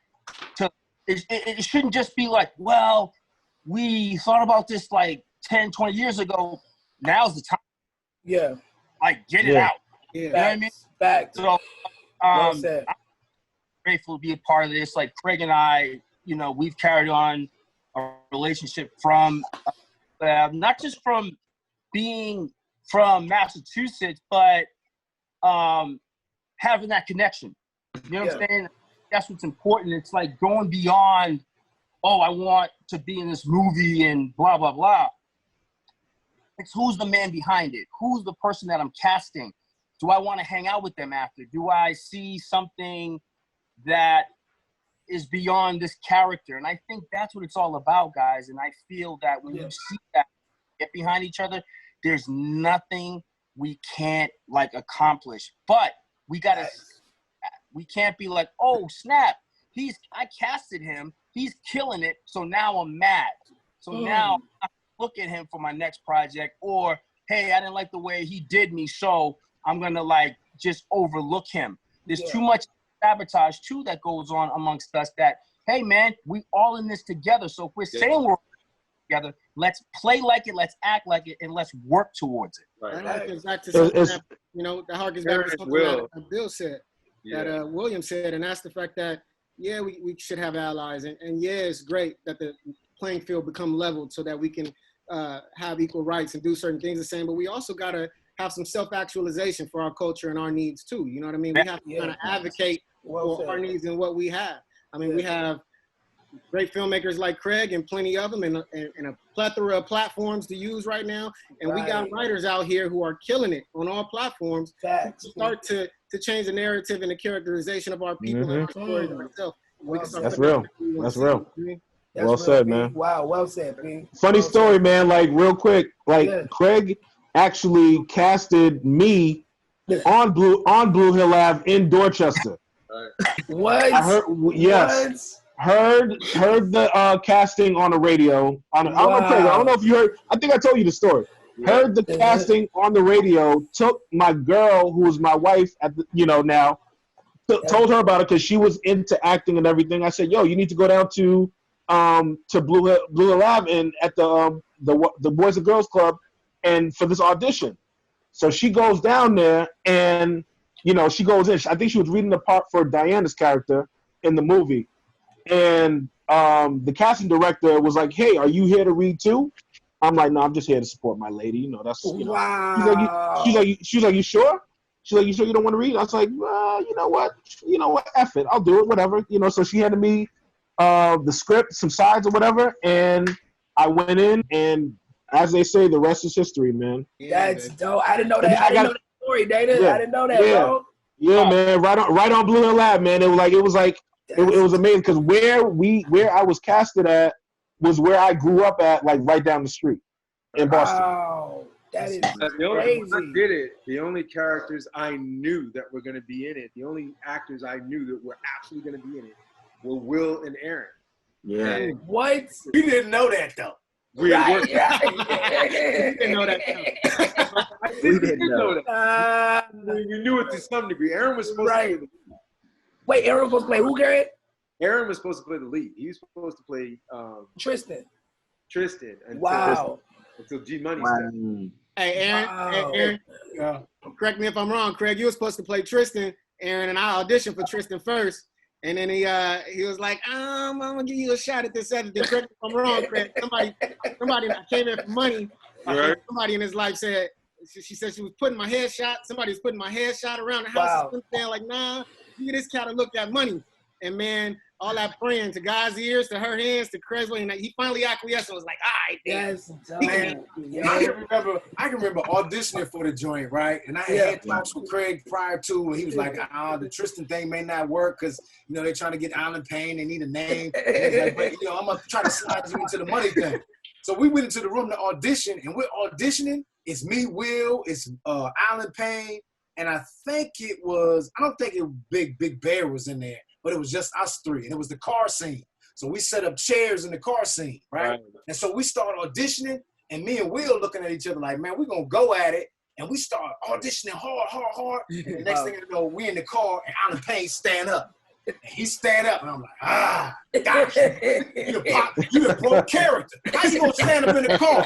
to, it shouldn't just be like, well, we thought about this like 10, 20 years ago. Now's the time. Yeah. Like, get it out. Yeah. You know what I mean? Facts. So, Well said. I'm grateful to be a part of this. Like, Craig and I, you know, we've carried on a relationship from, not just from being from Massachusetts, but having that connection. You know what I'm saying? That's what's important. It's like going beyond, oh, I want to be in this movie and blah, blah, blah. It's who's the man behind it? Who's the person that I'm casting? Do I want to hang out with them after? Do I see something that is beyond this character? And I think that's what it's all about, guys. And I feel that when you see that, get behind each other, there's nothing we can't like accomplish. But we gotta, we can't be like, oh snap, I casted him, he's killing it, so now I'm mad. So now I look at him for my next project, or hey, I didn't like the way he did me, so I'm gonna like just overlook him. There's too much sabotage too that goes on amongst us that, hey man, we all in this together. So if we're saying we're together, let's play like it, let's act like it, and let's work towards it. That harkens back to something that, that harkens back to something that Bill said, that William said, and that's the fact that, we should have allies, and it's great that the playing field become leveled so that we can have equal rights and do certain things the same, but we also got to have some self-actualization for our culture and our needs too. You know what I mean? We have to kind of advocate for our needs and what we have. I mean, we have great filmmakers like Craig and plenty of them, and a plethora of platforms to use right now. And we got writers out here who are killing it on all platforms to start to change the narrative and the characterization of our people and our stories ourselves. That's real. That's real. Well said, man. Wow, well said, man. Funny story, man. Like, real quick, like Craig actually casted me on Blue Hill Ave in Dorchester. What? I heard, yes. Heard the casting on the radio. I don't know, Craig. I don't know if you heard. I think I told you the story. Heard the casting on the radio. Took my girl, who was my wife at the, now. Told her about it because she was into acting and everything. I said, "Yo, you need to go down to Blue Hill Ave and at the Boys and Girls Club, and for this audition." So she goes down there, and she goes in. I think she was reading the part for Diana's character in the movie. And the casting director was like, "Hey, are you here to read too?" I'm like, "No, I'm just here to support my lady. That's Wow." She's like, "You sure?" She's like, "You sure you don't want to read?" I was like, "You know what? F it. I'll do it. Whatever." So she handed me the script, some sides or whatever, and I went in, and as they say, the rest is history, man. That's dope. I didn't know that. story, Data. Yeah. I didn't know that, Yeah. bro. Yeah, man. Right on Blue Hill Lab, man. It was amazing because where I was casted at was where I grew up at, like right down the street in Boston. Wow. That is When I crazy. did it, the only characters I knew that were going to be in it, the only actors I knew that were actually going to be in it were Will and Aaron. Yeah. And What? We didn't know that though. we Right. worked. We didn't know that. We didn't know. We knew it to some degree. Aaron was supposed Right. to play Wait, Aaron was supposed to play who, Garrett? Aaron was supposed to play the lead. He was supposed to play Tristan. until G Money stepped. Hey, Aaron, Wow. Aaron, correct me if I'm wrong. Craig, you were supposed to play Tristan, Aaron, and I auditioned for Tristan first. And then he was like, I'm gonna give you a shot at this other thing. Correct me if I'm wrong, Craig. Somebody came in for money. Right. Somebody in his life said, she said she was putting my headshot. Somebody was putting my headshot around the house. Wow. And saying like, nah, give this cat to look at money. And man, all that praying to God's ears, to her hands, to Craig's way, and he finally acquiesced and was like, all right, Yes, man. I can remember auditioning for the joint, right? And I had talks with Craig prior to, and he was like, the Tristan thing may not work because, they're trying to get Alan Payne. They need a name. And he's like, but, I'm going to try to slide you into the money thing. So we went into the room to audition, and we're auditioning. It's me, Will, it's Alan Payne, and I don't think Big Bear was in there, but it was just us three, and it was the car scene. So we set up chairs in the car scene, right? And so we start auditioning, and me and Will looking at each other like, man, we're going to go at it. And we start auditioning hard. And the next thing you know, we in the car, and Alan Payne stand up. And he stand up, and I'm like, gosh, you the broke character. How you going to stand up in the car?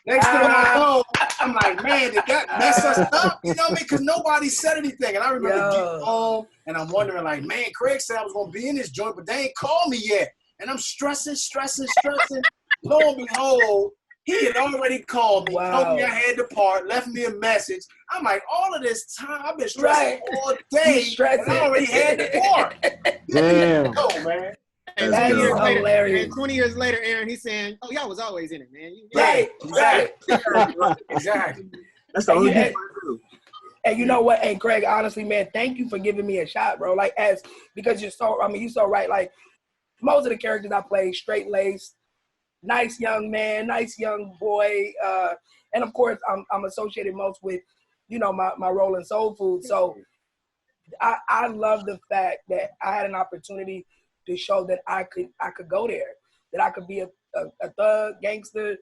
Next thing I know, I'm like, man, did that mess us up? You know what I mean? Because nobody said anything. And I remember getting home, and I'm wondering, like, man, Craig said I was going to be in this joint, but they ain't called me yet. And I'm stressing. Lo and behold, he had already called me, told me I had to part, left me a message. I'm like, all of this time, I've been stressing all day, and I already had to part. Damn. Go, man. And That is hilarious. And 20 years later, Aaron, he's saying, "Oh, y'all was always in it, man." Right. Exactly. That's the only thing I do. And you know what? And Craig, honestly, man, thank you for giving me a shot, bro. Like, because you're so right. Like, most of the characters I play, straight-laced, nice young man, nice young boy. And of course, I'm associated most with, my role in Soul Food. So I love the fact that I had an opportunity to show that I could go there, that I could be a thug, gangster,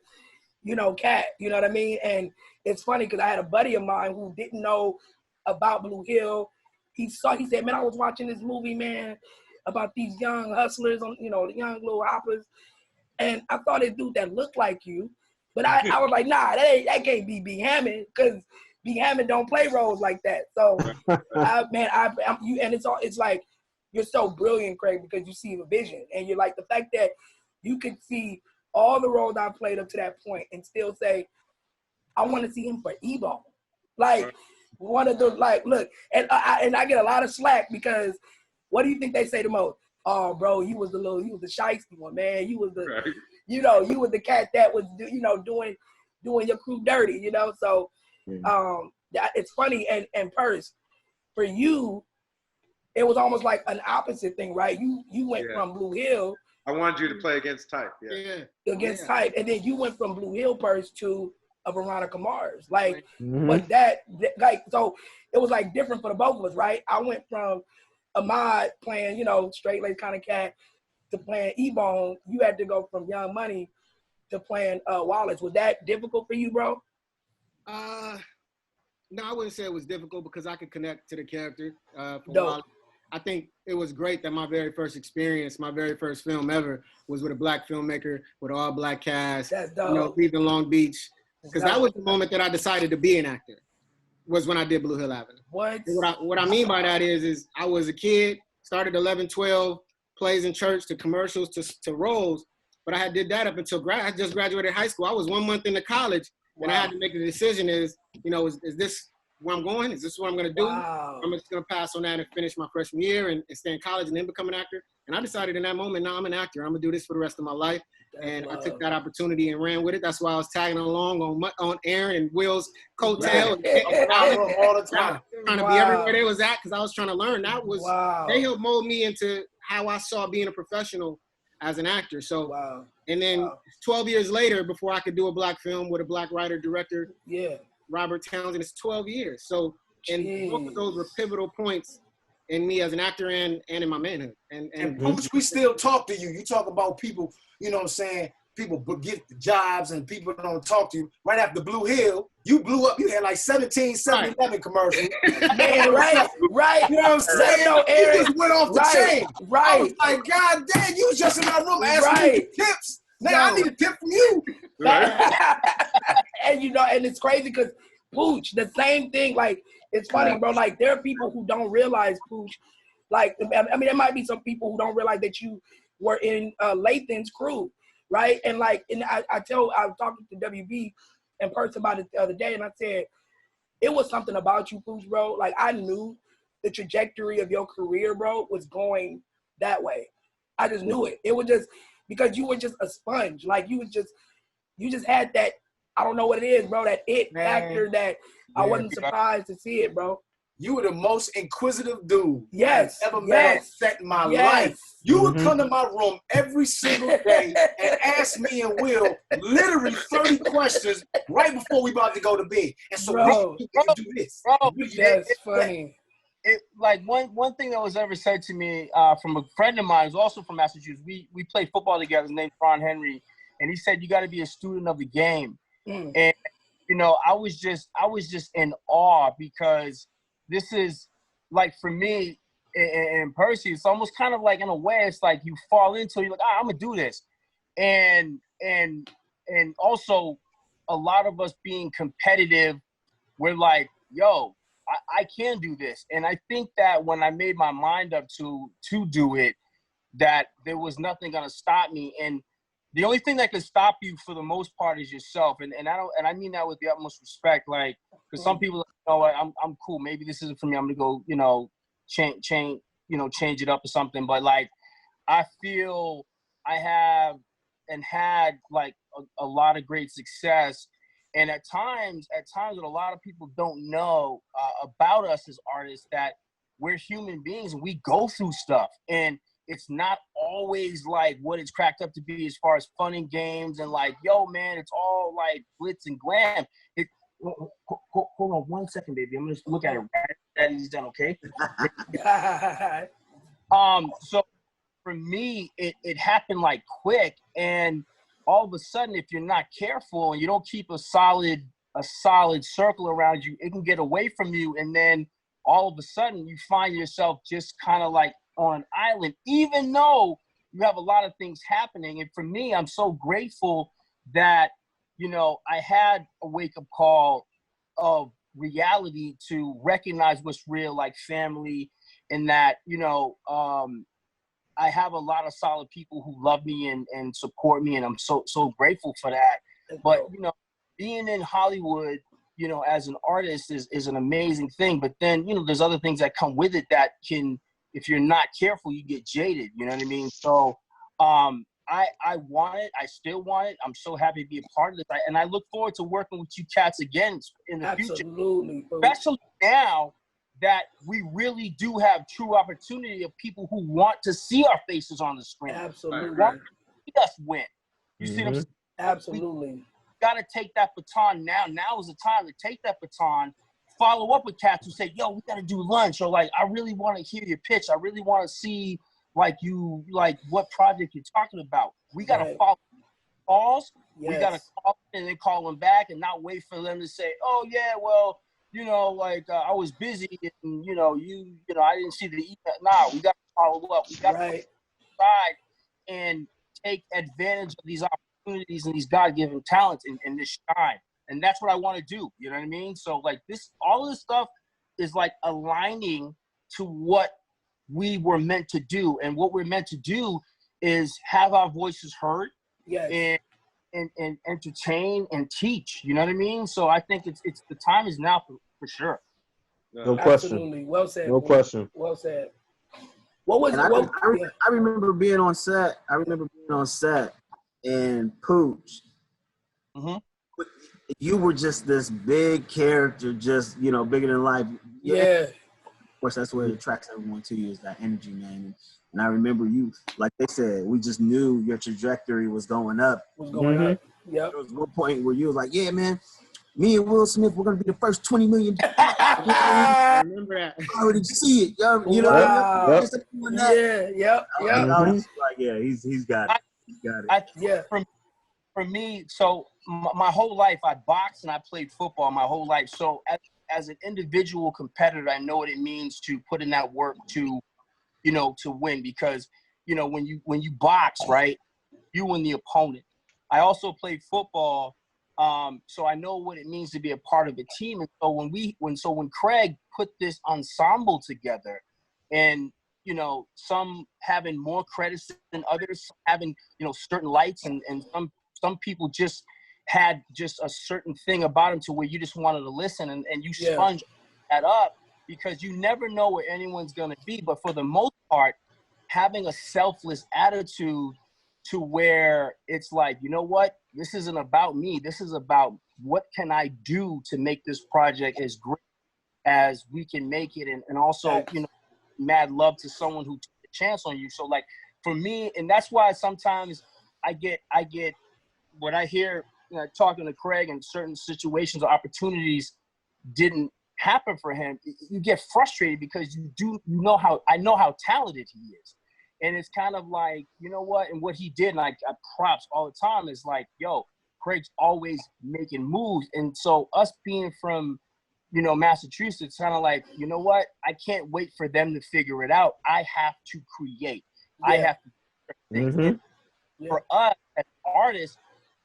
cat, you know what I mean? And it's funny because I had a buddy of mine who didn't know about Blue Hill. He said, man, I was watching this movie, man, about these young hustlers, the young little hoppers. And I thought a dude that looked like you, but I was like, nah, that can't be B. Hammond, because B. Hammond don't play roles like that. So, it's like, you're so brilliant, Craig, because you see the vision. And you're like, the fact that you could see all the roles I played up to that point and still say, I want to see him for Ebone. Like, one of the, look, and I get a lot of slack because what do you think they say the most? Oh, bro, you was the shiesty one, man. You was the, you was the cat that was, doing your crew dirty, So, it's funny. And Purse, for you, it was almost like an opposite thing, right? You went from Blue Hill. I wanted you to play against Type, Against Type, and then you went from Blue Hill Purse to a Veronica Mars. Like, but so it was like different for the both of us, right? I went from Ahmad playing, straight lace kind of cat to playing Ebone. You had to go from Young Money to playing Wallace. Was that difficult for you, bro? No, I wouldn't say it was difficult because I could connect to the character. Dope. I think it was great that my very first experience, my very first film ever, was with a black filmmaker with an all-black cast. That's dope. Leaving Long Beach, because that was the moment that I decided to be an actor. Was when I did Blue Hill Avenue. What I mean by that is I was a kid, started 11, 12 plays in church to commercials to roles, but I did that up until I just graduated high school. I was 1 month into college, and I had to make the decision: is this where I'm going? Is this what I'm going to do? Wow. I'm just going to pass on that and finish my freshman year and stay in college and then become an actor. And I decided in that moment, no, I'm an actor. I'm going to do this for the rest of my life. And I took that opportunity and ran with it. That's why I was tagging along on Aaron and Will's coattail. All the time. Trying to be everywhere they was at because I was trying to learn. That was, they helped mold me into how I saw being a professional as an actor. So, and then 12 years later, before I could do a black film with a black writer, director, Robert Townsend, it's 12 years. So, and both of those were pivotal points in me as an actor and in my manhood. And Pooch, we still talk to you. You talk about people, you know what I'm saying? People get the jobs and people don't talk to you. Right after Blue Hill, you blew up. You had like 17 7-Eleven commercials. Man, right. You know what I'm saying? No, Aaron, you just went off the chain. Right. I was like, God damn, you was just in my room asking me tips. Now I need a tip from you. And you know, and it's crazy because Pooch, the same thing, like, it's funny, bro. Like, there are people who don't realize, Pooch, like, I mean, there might be some people who don't realize that you were in Lathan's crew, right? And like, and I was talking to WB in person about it the other day, and I said, it was something about you, Pooch, bro. Like, I knew the trajectory of your career, bro, was going that way. I just knew it. It was just because you were just a sponge. Like, you just had that, I don't know what it is, bro, that it factor that I wasn't surprised to see it, bro. You were the most inquisitive dude I've ever met in my life. You would come to my room every single day and ask me and Will literally 30 questions right before we about to go to bed. And so we can do this. That's funny. Like one thing that was ever said to me from a friend of mine who's also from Massachusetts. We played football together. His name's Ron Henry, and he said you got to be a student of the game. And you know, I was just in awe because this is like, for me and Percy, it's almost kind of like, in a way, it's like you fall into it, you're like, I'm gonna do this, and also a lot of us being competitive, we're like, yo, I can do this. And I think that when I made my mind up to do it, that there was nothing gonna stop me. And the only thing that can stop you for the most part is yourself. And I mean that with the utmost respect. Like, because some people, you know, I'm cool. Maybe this isn't for me. I'm gonna go, you know, change it up or something. But like, I feel I have and had like a lot of great success. And at times that a lot of people don't know about us as artists, that we're human beings and we go through stuff. And it's not always like what it's cracked up to be as far as fun and games and like, yo, man, it's all like glitz and glam. Hold on 1 second, baby. I'm gonna just look at it right that he's done, okay? So for me, it happened like quick, and all of a sudden, if you're not careful and you don't keep a solid circle around you, it can get away from you, and then all of a sudden you find yourself just kind of like on an island, even though you have a lot of things happening. And for me, I'm so grateful that, you know, I had a wake-up call of reality to recognize what's real, like family, and that, you know, I have a lot of solid people who love me and support me, and I'm so grateful for that. But, you know, being in Hollywood, you know, as an artist is an amazing thing. But then, you know, there's other things that come with it that can, if you're not careful, you get jaded, you know what I mean? So I want it. I still want it. I'm so happy to be a part of this. And I look forward to working with you cats again in the future. Especially now that we really do have true opportunity of people who want to see our faces on the screen. Absolutely. Want to see us win. You see what I'm saying? Absolutely. We got to take that baton now. Now is the time to take that baton, follow up with cats who say, yo, we got to do lunch. Or like, I really want to hear your pitch. I really want to see like what project you're talking about. We got to follow calls. We got to call and then call them back and not wait for them to say, oh yeah, well, you know, like I was busy and you know, I didn't see the email. Nah, we got to follow up. We got to side and take advantage of these opportunities and these God-given talents and this shine. And that's what I want to do. You know what I mean? So like all of this stuff is like aligning to what we were meant to do. And what we're meant to do is have our voices heard and entertain and teach. You know what I mean? So I think it's the time is now for sure. No question. Absolutely. Well said. No question. Well said. What was And I remember being on set. I remember being on set, and Pooch, you were just this big character, just bigger than life. Yeah. Of course, that's what attracts everyone to you is that energy, man. And I remember you, like they said, we just knew your trajectory was going up. Yep. There was one point where you was like, "Yeah, man, me and Will Smith, we're gonna be the first 20 million." I remember that. I already see it. You know Wow. what I mean? Yep. I was like, yeah, he's got it. He's got it. For me, so my whole life, I boxed and I played football my whole life. So as an individual competitor, I know what it means to put in that work to win, because, when you box, right, you and the opponent. I also played football, so I know what it means to be a part of a team. And so when Craig put this ensemble together, and some having more credits than others, having certain lights, and some people just had just a certain thing about them to where you just wanted to listen, and you sponge that up, because you never know where anyone's going to be. But for the most part, having a selfless attitude to where it's like, you know what, this isn't about me. This is about what can I do to make this project as great as we can make it. And also, mad love to someone who took a chance on you. So like for me, and that's why sometimes I get when I hear talking to Craig in certain situations or opportunities didn't happen for him, you get frustrated because I know how talented he is. And it's kind of like, you know what, and what he did, and I props all the time, is like, yo, Craig's always making moves. And so us being from, Massachusetts, kind of like, you know what, I can't wait for them to figure it out. I have to create. I have to things. And for us as artists,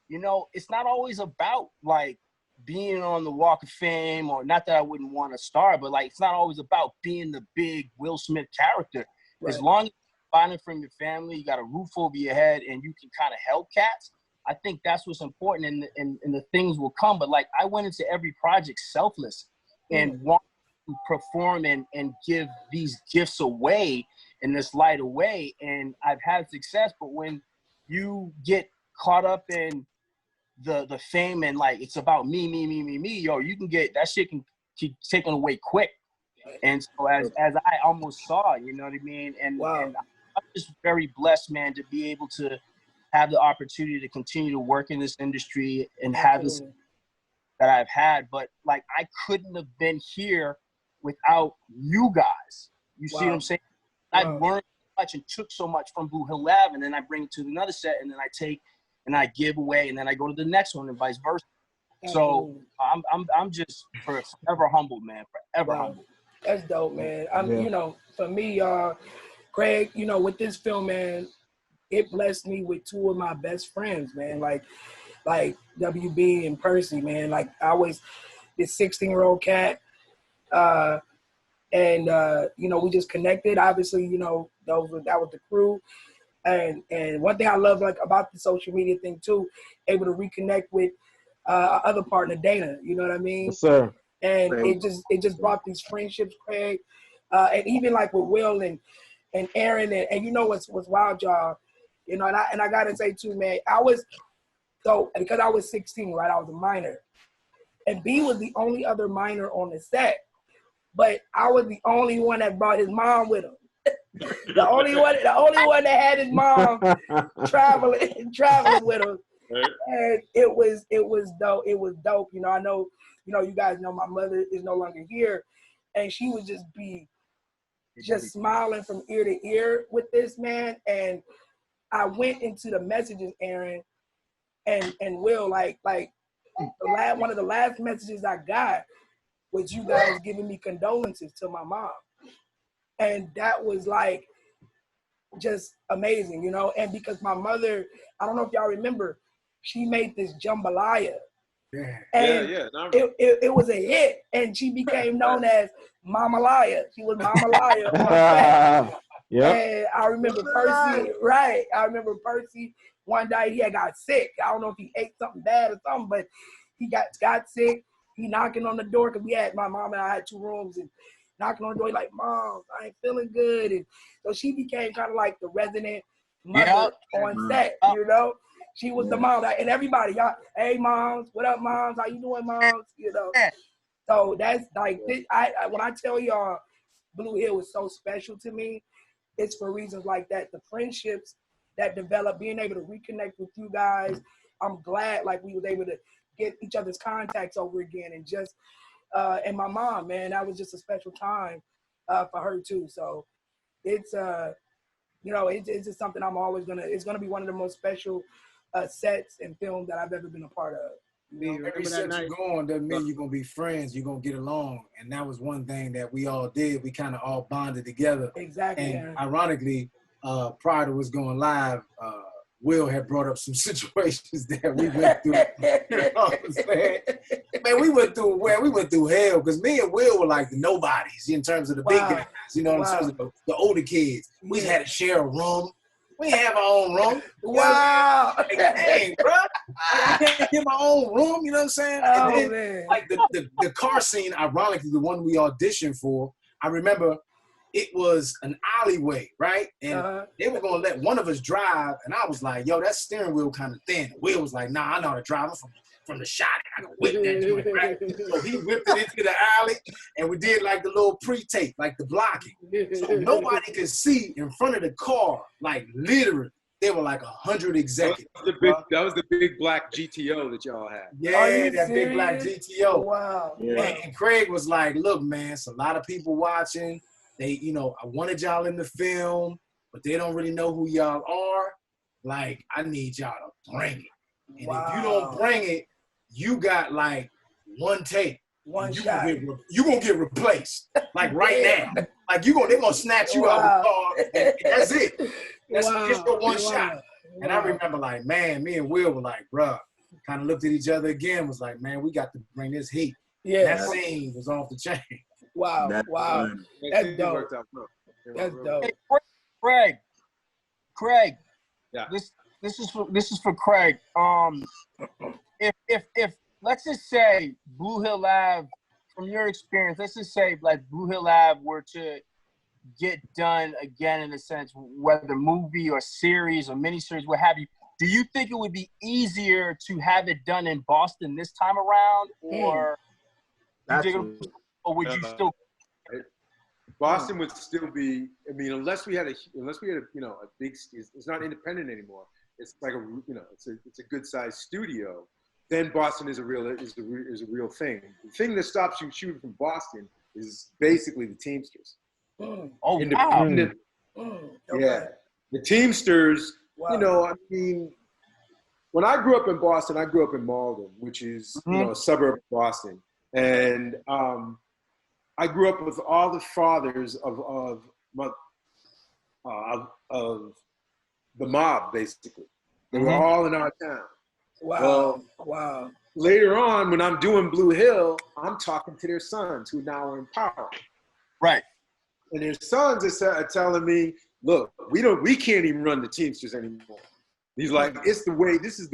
it's not always about like being on the Walk of Fame, or not that I wouldn't want to star, but like it's not always about being the big Will Smith character. Right. As long as you're fighting from your family, you got a roof over your head, and you can kind of help cats, I think that's what's important, and the things will come. But like I went into every project selfless and wanted to perform and give these gifts away and this light away, and I've had success. But when you get caught up in the fame and like it's about me, yo, you can get that shit can keep taken away quick. And so as I almost saw, you know what I mean? And I'm just very blessed, man, to be able to have the opportunity to continue to work in this industry and have this that I've had. But like I couldn't have been here without you guys. You see what I'm saying? I learned so much and took so much from Blue Hill Lab, and then I bring it to another set, and then I take and I give away, and then I go to the next one, and vice versa. So I'm just forever humbled, man. Forever humbled. That's dope, man. For me, Craig, with this film, man, it blessed me with two of my best friends, man. Like WB and Percy, man. Like I was this 16-year-old cat, and we just connected. Obviously, that was the crew. And one thing I love like about the social media thing too, able to reconnect with our other partner Dana. You know what I mean? Yes, sir. And it just brought these friendships, Craig, and even like with Will and Aaron and what's wild, y'all. And I gotta say too, man, because I was 16, right? I was a minor, and B was the only other minor on the set, but I was the only one that brought his mom with him. The only one that had his mom traveling with him, and it was dope. It was dope. I know, you guys know my mother is no longer here, and she would just be smiling from ear to ear with this man. And I went into the messages, Aaron and Will, like one of the last messages I got was you guys giving me condolences to my mom. And that was like just amazing, and because my mother, I don't know if y'all remember, she made this jambalaya. Yeah. And it was a hit, and she became known as Mama Laya. She was Mama Laya on set. Yep. And I remember Percy, right? I remember Percy one day he had got sick. I don't know if he ate something bad or something, but he got sick. he knocking on the door because my mom and I had 2 rooms, and knocking on the door like, Mom, I ain't feeling good. And so she became kind of like the resident mother on set, you know. She was the mom, and everybody, y'all, hey moms, what up moms? How you doing, moms? You know. So that's like when I tell y'all Blue Hill was so special to me, it's for reasons like that. The friendships that develop, being able to reconnect with you guys. I'm glad like we was able to get each other's contacts over again, and just and my mom, man, that was just a special time for her too. So it's you know, it's just something it's gonna be one of the most special sets and films that I've ever been a part of. Every set you're going doesn't mean you're gonna be friends. You're gonna get along, and that was one thing that we all did. We kind of all bonded together. Exactly. And ironically, prior to us going live, Will had brought up some situations that we went through. You know what I'm saying? Man, we went through hell, because me and Will were like the nobodies in terms of the big guys. You know, in terms of the older kids. We had to share a room. We have our own room. Wow. Like, dang, bro. I can't get my own room, you know what I'm saying? Oh, and then, man. like the car scene, ironically, the one we auditioned for, I remember it was an alleyway, right? And they were gonna let one of us drive, and I was like, yo, that steering wheel kind of thin. Will was like, nah, I know how to drive. I'm from the shot. I can whip that joint, right? So he whipped it into the alley, and we did like the little pre-tape, like the blocking. So nobody could see in front of the car, like literally. There were like 100 executives. That was the big black GTO that y'all had. Yeah, that big black GTO. Wow. Yeah. And Craig was like, look, man, it's a lot of people watching. They, you know, I wanted y'all in the film, but they don't really know who y'all are. Like, I need y'all to bring it. And if you don't bring it, you got like one take. One shot. You gonna get replaced. Like right now. Like they're gonna snatch you out of the car. And that's it. That's just your one shot. And I remember like, man, me and Will were like, bruh, kind of looked at each other again, was like, man, we got to bring this heat. Yeah. That scene was off the chain. Wow. Wow. That's dope. That's dope. Hey, Craig. Yeah. This is for Craig. If let's just say Blue Hill Lab, from your experience, let's just say like Blue Hill Lab were to get done again, in a sense, whether movie or series or miniseries, what have you, do you think it would be easier to have it done in Boston this time around, or would you still? Boston would still be. I mean, unless we had a big. It's not independent anymore. It's like it's a good sized studio. Then Boston is a real thing. The thing that stops you shooting from Boston is basically the Teamsters. Oh, independent. Okay. Yeah, the Teamsters. Wow. You know, I mean, when I grew up in Boston, I grew up in Malden, which is a suburb of Boston, and I grew up with all the fathers of the mob, basically. They were all in our town. Wow. Well, later on, when I'm doing Blue Hill, I'm talking to their sons who now are in power. Right. And their sons are telling me, look, we can't even run the Teamsters anymore. He's like, it's the way, this is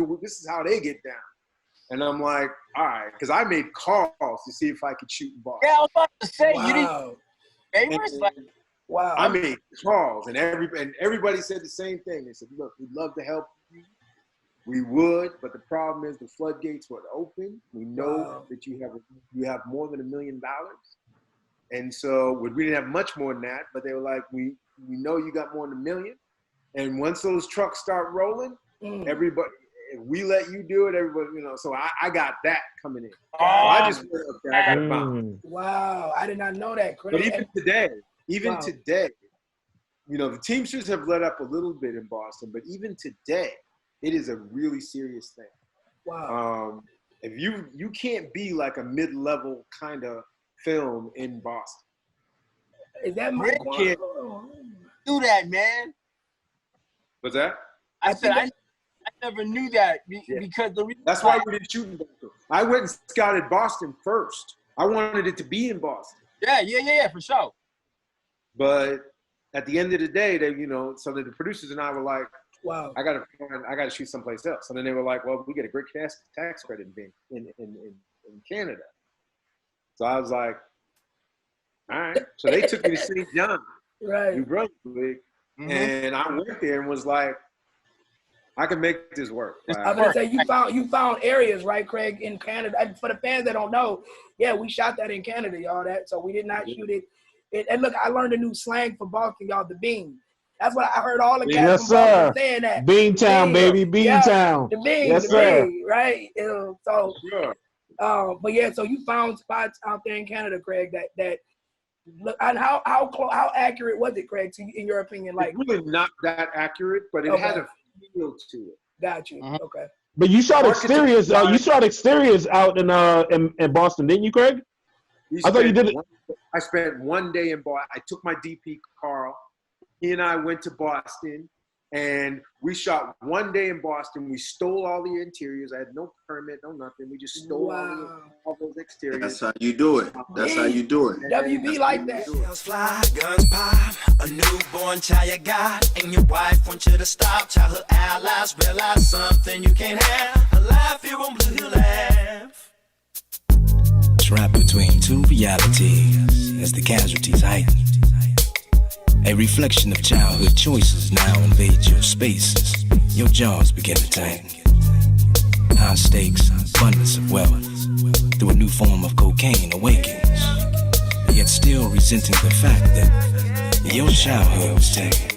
how they get down. And I'm like, all right, because I made calls to see if I could shoot in Boston. Yeah, I was about to say, Wow. you didn't. Wow. I made calls, and everybody said the same thing. They said, look, we'd love to help you. We would, but the problem is the floodgates were open. We know that you have more than $1 million. And so we didn't have much more than that, but they were like, we know you got more than $1 million. And once those trucks start rolling, everybody, if we let you do it, everybody, so I got that coming in. So I just went up there, I got a bomb. Wow, I did not know that, Craig. But even today, the Teamsters have let up a little bit in Boston, but even today, it is a really serious thing. Wow. If you can't be like a mid-level kind of film in Boston. Is that my can't do that, man? What's that? I said I never knew that because that's why we didn't shoot in Boston. I went and scouted Boston first. I wanted it to be in Boston. Yeah, for sure. But at the end of the day, so the producers and I were like, wow, I gotta shoot someplace else. And then they were like, well, we get a great tax credit in Canada. So I was like, all right. So they took me to St. John, right, New Brunswick, and I went there and was like, I can make this work. I was gonna say you found areas, right, Craig, in Canada. And for the fans that don't know, yeah, we shot that in Canada, y'all. So we did not shoot it. And look, I learned a new slang for Boston, y'all. The bean. That's what I heard all the cats from Boston saying that. Beantown, baby, Beantown. The bean, yes, the sir. bean, right? But yeah, so you found spots out there in Canada, Craig. That look, and how accurate was it, Craig? In your opinion, like it's really not that accurate, but it had a feel to it. Got you. Okay. But you shot exteriors. You shot exteriors out in Boston, didn't you, Craig? I thought you did it. I spent one day in Boston. I took my DP, Carl. He and I went to Boston, and we shot one day in Boston. We stole all the interiors. I had no permit, no nothing. We just stole all those exteriors. That's how you do it. That's how you do it. WB like that. Shells fly, guns pop, a newborn child you got, and your wife wants you to stop. Tell her allies realize something you can't have. A life here on Blue Hill Ave. Trapped between two realities as the casualties heighten. A reflection of childhood choices now invade your spaces. Your jaws begin to tighten. High stakes, abundance of wealth, through a new form of cocaine awakens. Yet still resenting the fact that your childhood was taken.